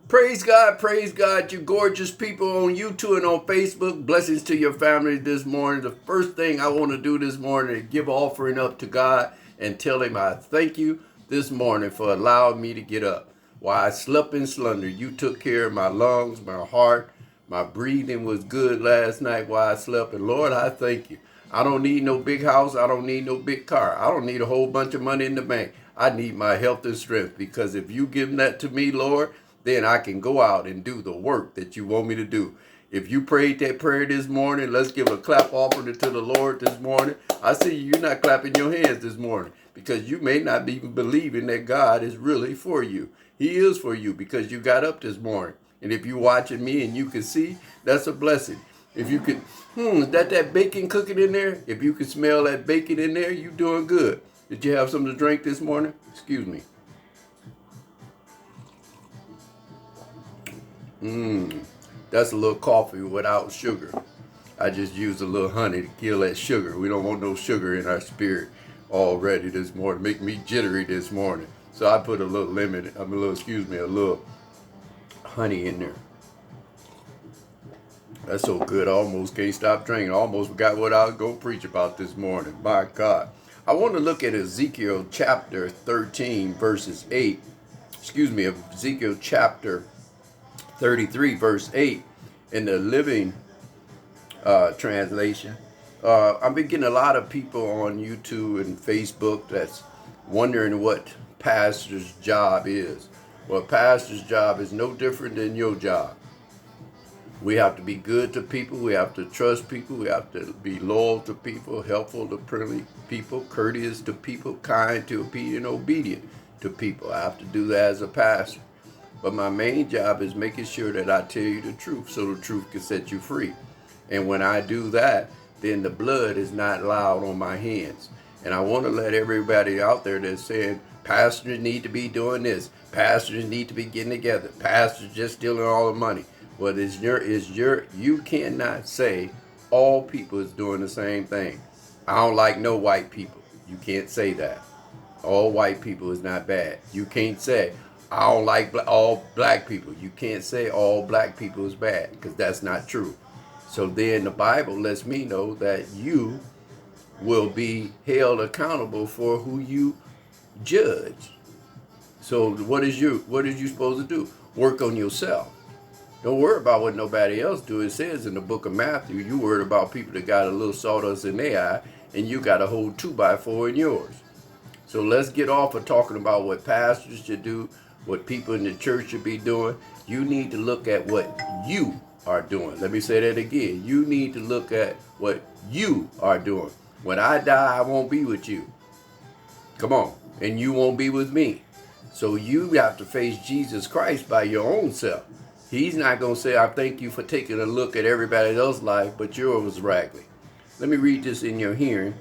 Praise God, you gorgeous people on YouTube and on Facebook. Blessings to your family this morning. The first thing I want to do this morning is give offering up to God and tell Him I thank you this morning for allowing me to get up. While I slept in slumber, you took care of my lungs, my heart, my breathing was good last night while I slept. And Lord, I thank you. I don't need no big house. I don't need no big car. I don't need a whole bunch of money in the bank. I need my health and strength because if you give that to me, Lord, then I can go out and do the work that you want me to do. If you prayed that prayer this morning, let's give a clap offering to the Lord this morning. I see you're not clapping your hands this morning because you may not be believing that God is really for you. He is for you because you got up this morning. And if you're watching me and you can see, that's a blessing. If you could, is that bacon cooking in there? If you can smell that bacon in there, you doing good. Did you have something to drink this morning? Excuse me. That's a little coffee without sugar. I just used a little honey to kill that sugar. We don't want no sugar in our spirit already this morning. Make me jittery this morning. So I put a little a little honey in there. That's so good. I almost can't stop drinking. I almost forgot what I was going to preach about this morning. My God. I want to look at Ezekiel chapter 13, verses 8. Ezekiel chapter 33, verse 8 in the Living Translation. I've been getting a lot of people on YouTube and Facebook that's wondering what pastor's job is. Well, pastor's job is no different than your job. We have to be good to people. We have to trust people. We have to be loyal to people, helpful to friendly people, courteous to people, kind to people, and obedient to people. I have to do that as a pastor. But my main job is making sure that I tell you the truth so the truth can set you free. And when I do that, then the blood is not allowed on my hands. And I want to let everybody out there that's saying, pastors need to be doing this. Pastors need to be getting together. Pastors just stealing all the money. Well, you cannot say all people is doing the same thing. I don't like no white people. You can't say that. All white people is not bad. You can't say, I don't like all black people. You can't say all black people is bad because that's not true. So then the Bible lets me know that you will be held accountable for who you judge. So what is you supposed to do? Work on yourself. Don't worry about what nobody else do. It says in the book of Matthew, you worried about people that got a little sawdust in their eye and you got a whole 2x4 in yours. So let's get off of talking about what pastors should do, what people in the church should be doing. You need to look at what you are doing. Let me say that again. You need to look at what you are doing. When I die, I won't be with you. Come on. And you won't be with me. So you have to face Jesus Christ by your own self. He's not going to say, I thank you for taking a look at everybody else's life, but yours was raggedy. Let me read this in your hearing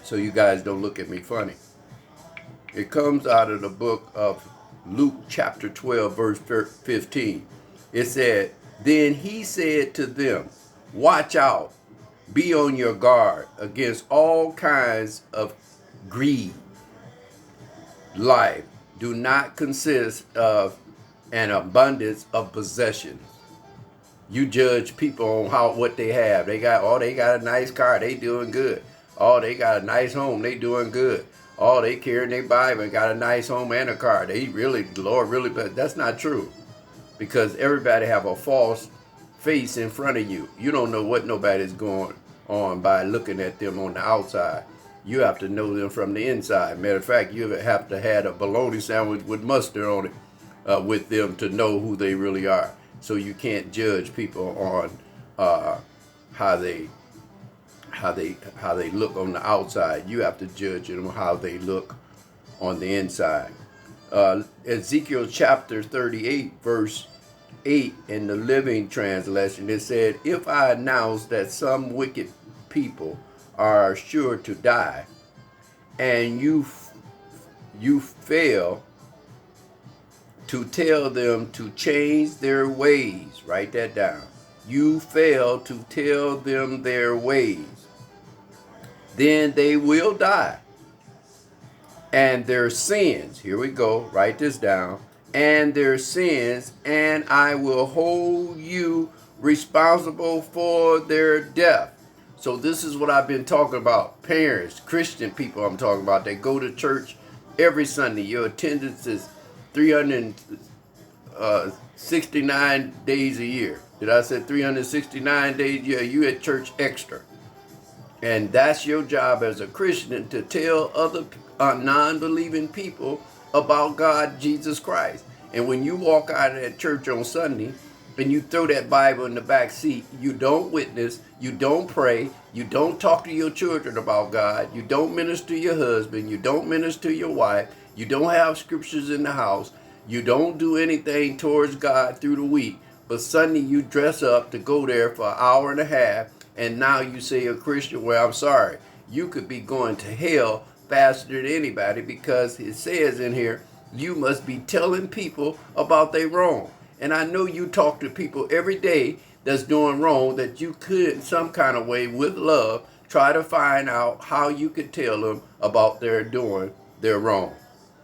so you guys don't look at me funny. It comes out of the book of Luke chapter 12, verse 15. It said, Then he said to them, Watch out, be on your guard against all kinds of greed. Life do not consist of an abundance of possessions. You judge people on what they have. They got a nice car, they doing good. Oh, they got a nice home, they doing good. Oh, they carrying their Bible and got a nice home and a car. The Lord really, but that's not true. Because everybody have a false face in front of you. You don't know what nobody's going on by looking at them on the outside. You have to know them from the inside. Matter of fact, you have to have a bologna sandwich with mustard on it with them to know who they really are. So you can't judge people on how they look on the outside. You have to judge them on how they look on the inside. Ezekiel chapter 38, verse 8 in the Living Translation, it said, If I announce that some wicked people are sure to die, and you fail to tell them to change their ways, write that down. You fail to tell them their ways, then they will die. And their sins, here we go, write this down. and their sins, and I will hold you responsible for their death. So this is what I've been talking about. Parents, Christian people I'm talking about, they go to church every Sunday. Your attendance is 369 days a year. Did I say 369 days? Yeah, you at church extra. And that's your job as a Christian, to tell other non-believing people about God, Jesus Christ. And when you walk out of that church on Sunday and you throw that Bible in the back seat, you don't witness, you don't pray, you don't talk to your children about God, you don't minister to your husband, you don't minister to your wife, you don't have scriptures in the house, you don't do anything towards God through the week. But Sunday you dress up to go there for an hour and a half, and now you say you're a Christian. Well, I'm sorry. You could be going to hell faster than anybody, because it says in here, you must be telling people about their wrong. And I know you talk to people every day that's doing wrong, that you could in some kind of way, with love, try to find out how you could tell them about their wrong.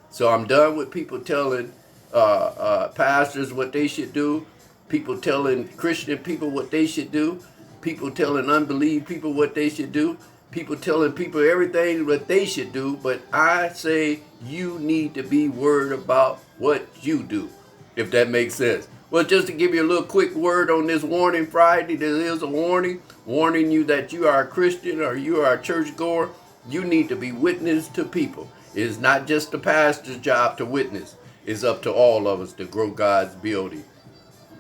So I'm done with people telling pastors what they should do, people telling Christian people what they should do, people telling unbelieving people what they should do, people telling people everything what they should do. But I say you need to be worried about what you do, if that makes sense. Well, just to give you a little quick word on this Warning Friday, there is a warning you that you are a Christian or you are a churchgoer. You need to be witness to people. It is not just the pastor's job to witness. It's up to all of us to grow God's building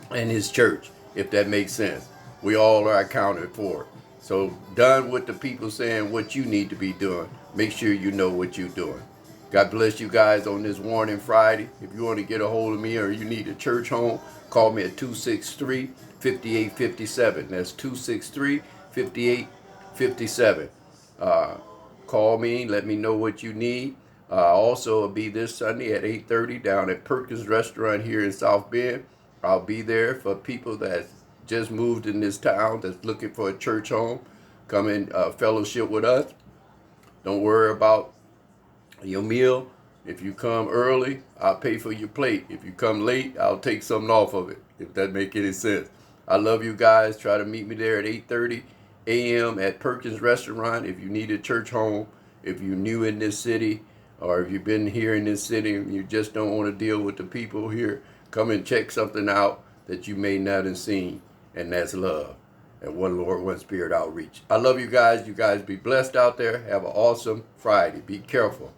and his church, if that makes sense. We all are accounted for. So done with the people saying what you need to be doing. Make sure you know what you're doing. God bless you guys on this Warning Friday. If you want to get a hold of me or you need a church home, call me at 263-5857. That's 263-5857. Call me, let me know what you need. Also, it'll be this Sunday at 8:30 down at Perkins Restaurant here in South Bend. I'll be there for people that just moved in this town that's looking for a church home. Come and fellowship with us. Don't worry about your meal. If you come early, I'll pay for your plate. If you come late, I'll take something off of it, if that make any sense. I love you guys. Try to meet me there at 8:30 a.m. at Perkins Restaurant. If you need a church home, if you're new in this city, or if you've been here in this city and you just don't want to deal with the people here, come and check something out that you may not have seen, and that's love. And One Lord, One Spirit outreach. I love you guys. You guys be blessed out there. Have an awesome Friday. Be careful.